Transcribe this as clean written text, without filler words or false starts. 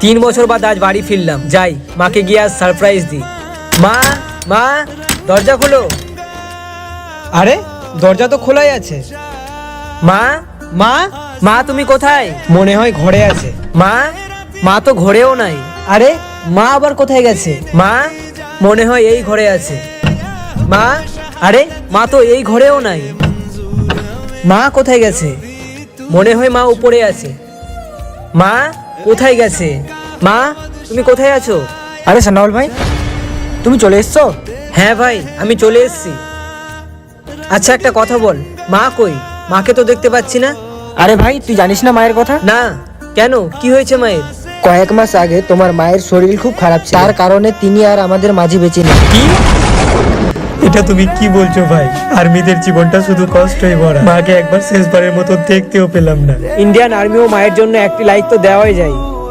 3 বছর বাদ আজ বাড়ি ফিরলাম, যাই মাকে গিয়ে আজ সারপ্রাইজ দিই। মা, মা, দরজা খোলো। আরে দরজা তো খোলাই আছে। মা, মা, মা তুমি কোথায়? মনে হয় ঘরে আছে। মা, মা তো ঘরেও নাই। আরে মা আবার কোথায় গেছে? মা, মনে হয় এই ঘরে আছে। মা, আরে মা তো এই ঘরেও নাই। মা কোথায় গেছে? মনে হয় মা উপরে আছে। মা, কোথায় গেছে? মা, তুমি কোথায় আছো? আরে সানাউল ভাই, তুমি চলে এসছো? হ্যাঁ ভাই, আমি চলে এসেছি। আচ্ছা একটা কথা বল, মা কই? মাকে তো দেখতে পাচ্ছি না। আরে ভাই, তুই জানিস না মায়ের কথা? না, কেন, কি হয়েছে মায়ের? কয়েক মাস আগে তোমার মায়ের শরীর খুব খারাপ ছিল, তার কারণে তিনি আর আমাদের মাঝে বেঁচে নেই। কি? এটা তুমি কি বলছো ভাই? আর্মিদের জীবনটা শুধু কষ্টই ভরা। মাকে একবার শেষবারের মতো দেখতেও পেলাম না। ইন্ডিয়ান আর্মিও মায়ের জন্য একটি লাইক তো দেওয়াই যায়।